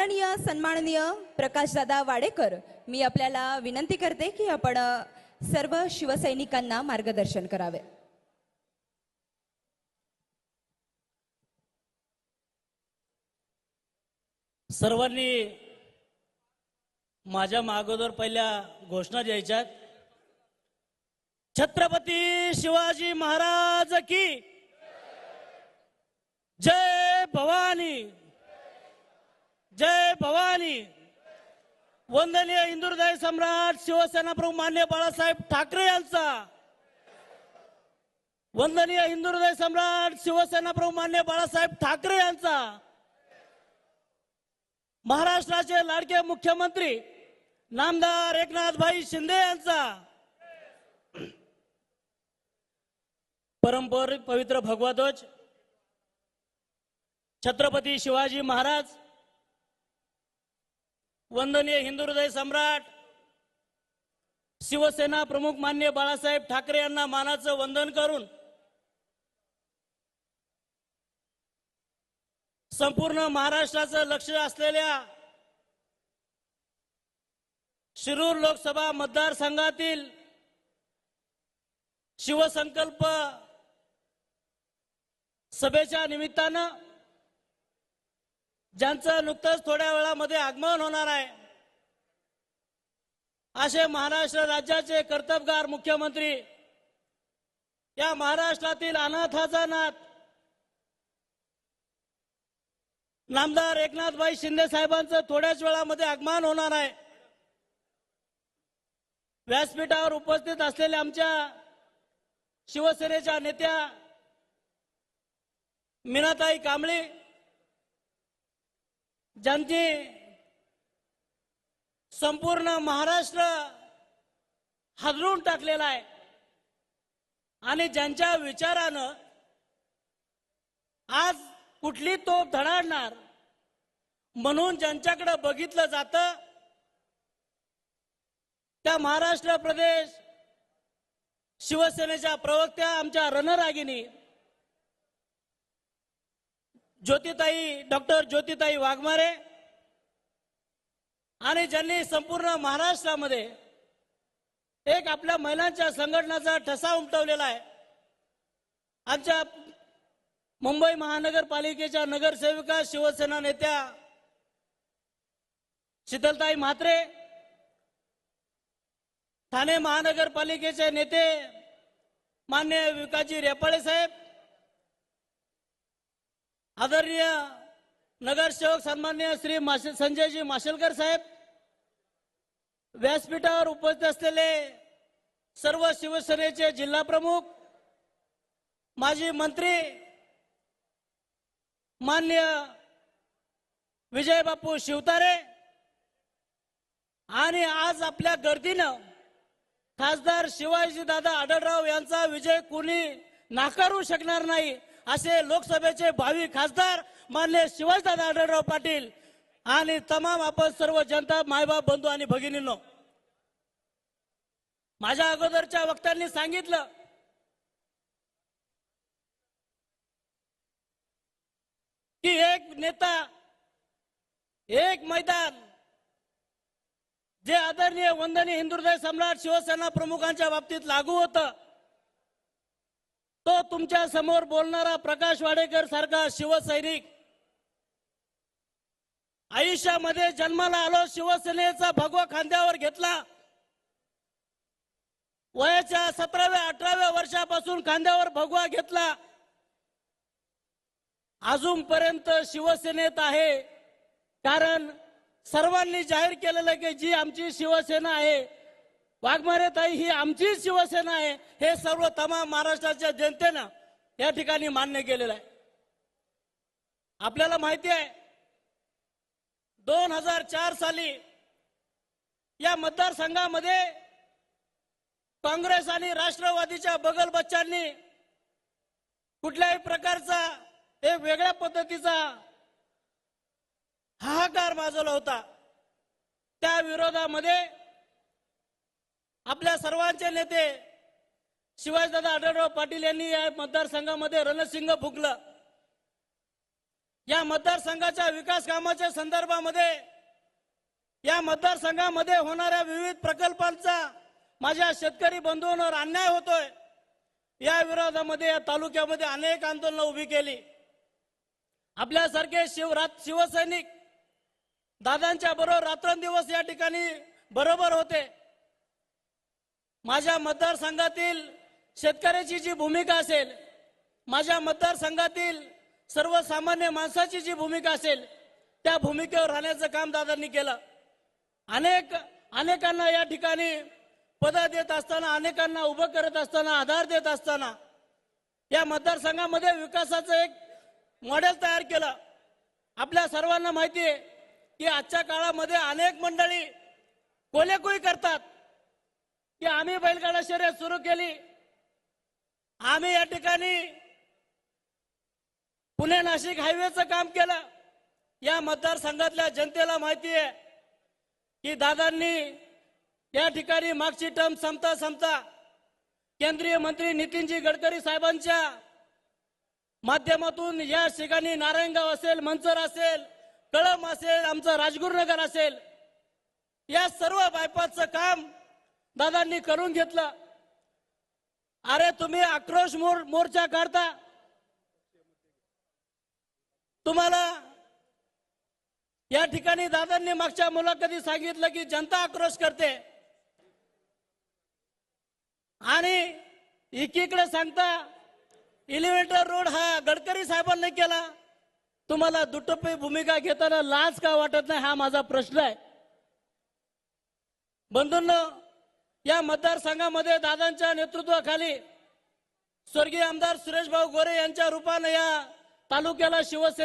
माननीय सन्माननीय प्रकाशदादा वाडेकर, मी आपल्याला विनंती करते की आपण सर्व शिवसैनिकांना मार्गदर्शन करावे. सर्वांनी माझ्या मागोदर पहिल्या घोषणा द्यायच्यात. छत्रपती शिवाजी महाराज की जय भवानी, जय भवानी. वंदनीय हिंदुहृदय सम्राट शिवसेना प्रमुख मान्य बाळासाहेब ठाकरे यांचा, वंदनीय हिंदुहृदय सम्राट शिवसेना प्रमुख मान्य बाळासाहेब ठाकरे यांचा, महाराष्ट्राचे लाडके मुख्यमंत्री नामदार एकनाथभाई शिंदे यांचा, पवित्र भगवा ध्वज. छत्रपती शिवाजी महाराज, वंदनीय हिंदुहृदय सम्राट शिवसेना प्रमुख मान्य बाळासाहेब ठाकरे यांना मानाचं वंदन करून संपूर्ण महाराष्ट्राचं लक्ष असलेल्या शिरूर लोकसभा मतदारसंघातील शिवसंकल्प सभेच्या निमित्तानं ज्यांचं नुकतंच थोड्या वेळामध्ये आगमन होणार आहे, असे महाराष्ट्र राज्याचे कर्तबगार मुख्यमंत्री, या महाराष्ट्रातील अनाथाचा नाथ नामदार एकनाथभाई शिंदे साहेबांचं थोड्याच वेळामध्ये आगमन होणार आहे. व्यासपीठावर उपस्थित असलेल्या आमच्या शिवसेनेच्या नेत्या मीनाताई कांबळे, ज्यांची संपूर्ण महाराष्ट्र हादरून टाकलेला आहे आणि ज्यांच्या विचारानं आज कुठली तोफ धडाडणार म्हणून ज्यांच्याकडे बघितलं जातं, त्या महाराष्ट्र प्रदेश शिवसेनेच्या प्रवक्त्या आमच्या रणरागिनी डॉक्टर ज्योतिताई वाघमारे, आणि ज्यांनी संपूर्ण महाराष्ट्रामध्ये एक आपल्या महिलांच्या संघटनाचा ठसा उमटवलेला आहे, आमच्या मुंबई महानगरपालिकेच्या नगरसेविका शिवसेना नेत्या शीतलताई म्हात्रे, ठाणे महानगरपालिकेचे नेते मान्य विकासजी रेपाळे साहेब, आदरणीय नगरसेवक सन्मान्य श्री संजयजी माशेलकर साहेब, व्यासपीठावर उपस्थित असलेले सर्व शिवसेनेचे जिल्हा प्रमुख, माजी मंत्री मान्य विजय बापू शिवतारे, आणि आज आपल्या गर्दीनं खासदार शिवाजीदादा आढळराव यांचा विजय कोणी नाकारू शकणार नाही असे लोकसभेचे भावी खासदार मान्य शिवाजीदादा आढळराव पाटील आणि तमाम आपण सर्व जनता, मायबाप, बंधू आणि भगिनींनो, माझ्या अगोदरच्या वक्त्यांनी सांगितलं की एक नेता, एक मैदान, जे आदरणीय वंदनीय हिंदुहृदय सम्राट शिवसेना प्रमुखांच्या बाबतीत लागू होतं, तो तुमच्या समोर बोलणारा प्रकाश वाडेकर सारखा शिवसैनिक, आयुष्यामध्ये जन्माला आलो, शिवसेनेचा भगवा खांद्यावर घेतला, वयाच्या 17व्या-18व्या वर्षापासून खांद्यावर भगवा घेतला, अजूनपर्यंत शिवसेनेत आहे. कारण सर्वांनी जाहीर केलेलं की जी आमची शिवसेना आहे, वाघमारे ताई ही आमची शिवसेना आहे, हे सर्व तमाम महाराष्ट्राच्या जनतेनं या ठिकाणी मान्य केलेलं आहे. आपल्याला माहिती आहे 2004 साली या मतदारसंघामध्ये काँग्रेस आणि राष्ट्रवादीच्या बगलबच्चांनी कुठल्याही प्रकारचा एक वेगळ्या पद्धतीचा हाहाकार माजवला होता. त्या विरोधामध्ये आपल्या सर्वांचे नेते शिवाजीदादा आढळराव पाटील यांनी या मतदारसंघामध्ये रणसिंग फुंकलं. या मतदारसंघाच्या विकास कामाच्या संदर्भामध्ये या मतदारसंघामध्ये होणाऱ्या विविध प्रकल्पांचा माझ्या शेतकरी बंधूंवर अन्याय होतोय, या विरोधामध्ये या तालुक्यामध्ये अनेक आंदोलनं उभी केली. आपल्यासारखे शिवसैनिक दादांच्या बरोबर रात्रंदिवस या ठिकाणी बरोबर होते. माझ्या मतदारसंघातील शेतकऱ्याची जी भूमिका असेल, माझ्या मतदारसंघातील सर्वसामान्य माणसाची जी भूमिका असेल, त्या भूमिकेवर राहण्याचं काम दादांनी केलं. अनेकांना या ठिकाणी पद देत असताना, अनेकांना उभं करत असताना, आधार देत असताना या मतदारसंघामध्ये विकासाचं एक मॉडेल तयार केलं. आपल्या सर्वांना माहिती आहे की आजच्या काळामध्ये अनेक मंडळी कोलेकोई करतात की आम्ही बैलगाडा शर्यत सुरू केली, आम्ही या ठिकाणी पुणे नाशिक हायवेचं काम केलं. या मतदारसंघातल्या जनतेला माहिती आहे की दादांनी या ठिकाणी मागची टर्म संपता केंद्रीय मंत्री नितीनजी गडकरी साहेबांच्या माध्यमातून या ठिकाणी नारायणगाव असेल, मंचर असेल, कळंब असेल, आमचं राजगुरुनगर असेल, या सर्व बायपासचं काम दादांनी करून घेतलं. अरे तुम्ही आक्रोश मोर्चा काढता, तुम्हाला या ठिकाणी दादांनी मागच्या मुलाखतीत सांगितलं की जनता आक्रोश करते, आणि एकीकडे सांगता एलिव्हेटर रोड हा गडकरी साहेबांनी केला. तुम्हाला दुटप्पी भूमिका घेताना लाज का वाटत नाही, हा माझा प्रश्न आहे. बंधूंनो, या मतदारसंघामध्ये दादांच्या नेतृत्वाखाली स्वर्गीय आमदार सुरेश भाऊ गोरे यांच्या रूपाने या तालुक्याला शिवसेना